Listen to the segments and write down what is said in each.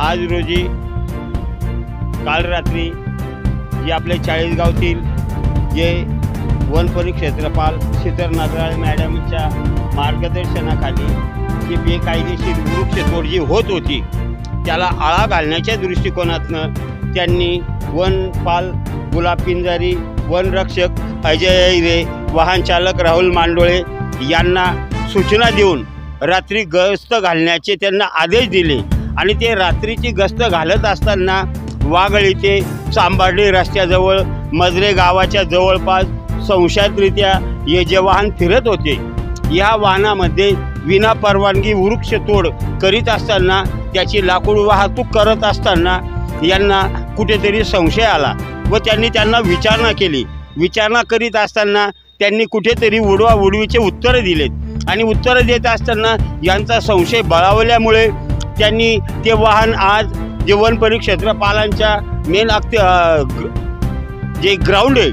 आज रोजी काल रात्री जे आपले चाळीसगावतील जे वन परिक्षेत्रपाल शीतल नगराळे मॅडमच्या मार्गदर्शनाखाली जी बेकायदेशीर वृक्षतोड जी होत होती त्याला आळा घालण्याच्या दृष्टिकोनातनं त्यांनी वनपाल गुलाब पिंजारी, वनरक्षक अजय ऐरे, वाहन चालक राहुल मांडोळे यांना सूचना देऊन रात्री गस्त घालण्याचे त्यांना आदेश दिले। आणि ते रात्रीची गस्त घालत असताना वाघळी ते चांबार्डे रस्त्याजवळ मजरे गावाच्या जवळपास संशयितरित्या हे जे वाहन फिरत होते या वाहनामध्ये विना परवानगी वृक्षतोड करीत असताना त्याची लाकूड वाहतूक करत असताना यांना कुठेतरी संशय आला व त्यांना विचारणा केली। विचारणा करीत असताना त्यांनी कुठेतरी उडवीचे उत्तरं दिलेत आणि उत्तरं देत असताना यांचा संशय बळावल्यामुळे त्यांनी ते वाहन आज जे वन परिक्षेत्रपालांच्या मेन जे ग्राउंड आहे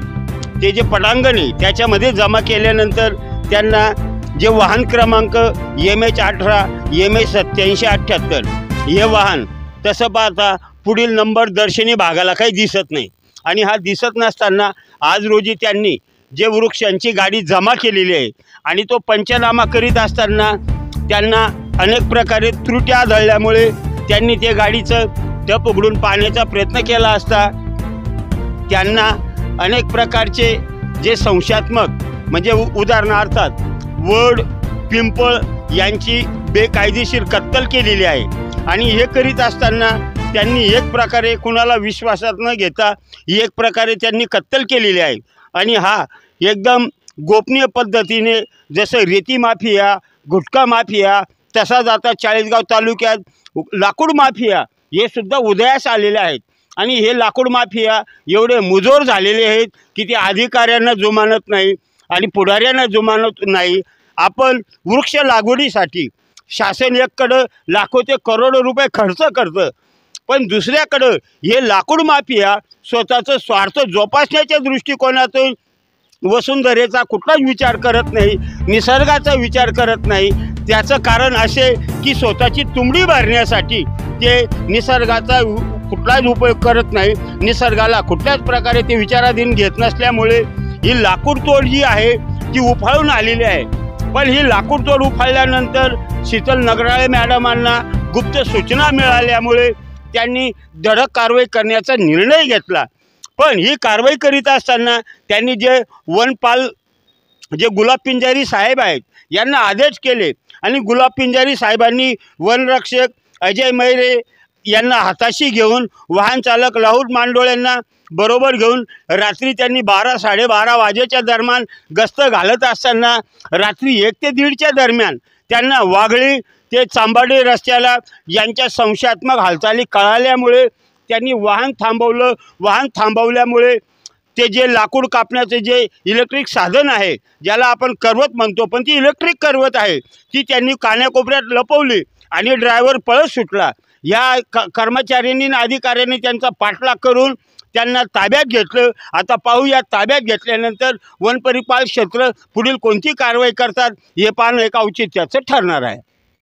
ते जे पटांगण आहे त्याच्यामध्ये जमा केल्यानंतर त्यांना जे वाहन क्रमांक MH18 MH8778 हे वाहन तसं पाहता पुढील नंबर दर्शनी भागाला काही दिसत नाही आणि हा दिसत नसताना आज रोजी त्यांनी जे वृक्षांची गाडी जमा केलेली आहे आणि तो पंचनामा करीत असताना त्यांना अनेक प्रकारे त्रुटी आढळल्यामुळे त्यांनी ते गाडीचं टप उघडून पाहण्याचा प्रयत्न केला असता त्यांना अनेक प्रकारचे जे संशयात्मक म्हणजे उदाहरणार्थात वड पिंपळ यांची बेकायदेशीर कत्तल केलेली आहे। आणि हे करीत असताना त्यांनी एक प्रकारे कुणाला विश्वासात न घेता एक प्रकारे त्यांनी कत्तल केलेली आहे। आणि हा एकदम गोपनीय पद्धतीने जसं रेती माफिया, गुटखा माफिया, तसाच आता चाळीसगाव तालुक्यात लाकूड माफिया हे सुद्धा उदयास आलेले आहेत। आणि हे लाकूड माफिया एवढे मुजोर झालेले आहेत की ते अधिकाऱ्यांना जुमानत नाही आणि पुढाऱ्यांना जुमानत नाही। आपण वृक्ष लागवडीसाठी शासन एककडं लाखो ते करोडो रुपये खर्च करतं, पण दुसऱ्याकडं हे लाकूड माफिया स्वतःचं स्वार्थ जोपासण्याच्या दृष्टिकोनातून वसुंधरेचा कुठलाच विचार करत नाही, निसर्गाचा विचार करत नाही। त्याचं कारण असे की स्वतःची तुंबडी भरण्यासाठी ते निसर्गाचा कुठलाच उपयोग करत नाही, निसर्गाला कुठल्याच प्रकारे ते विचाराधीन घेत नसल्यामुळे ही लाकूड तोड जी आहे ती उफाळून आलेली आहे। पण ही लाकूड तोड उफाळल्यानंतर शीतल नगराळे मॅडमांना गुप्त सूचना मिळाल्यामुळे त्यांनी धडक कारवाई करण्याचा निर्णय घेतला। पण ही कारवाई करीत असताना त्यांनी जे वनपाल जे गुलाब पिंजारी साहेब आहेत यांना आदेश केले आणि गुलाब पिंजारी साहेबांनी वनरक्षक अजय मैरे यांना हाताशी घेऊन वाहन चालक राहुल मांडोळ्यांना बरोबर घेऊन रात्री त्यांनी 12-12:30 वाजेच्या दरम्यान गस्त घालत असताना रात्री 1 ते 1:30च्या दरम्यान त्यांना वाघळी ते चांबार्डे रस्त्याला यांच्या संशयात्मक हालचाली कळाल्यामुळे त्यांनी वाहन थांबवलं। वाहन थांबवल्यामुळे ते जे लाकूड कापण्याचे जे इलेक्ट्रिक साधन आहे ज्याला आपण करवत म्हणतो पण ती इलेक्ट्रिक करवत आहे ती त्यांनी कानाकोपऱ्यात लपवली आणि ड्रायव्हर पळत सुटला। या कर्मचाऱ्यांनी अधिकाऱ्यांनी त्यांचा पाठलाग करून त्यांना ताब्यात घेतलं। आता पाहूया ताब्यात घेतल्यानंतर वन परिपाल क्षेत्र पुढील कोणती कारवाई करतात हे पाहणं एक औचित्याचं ठरणार आहे।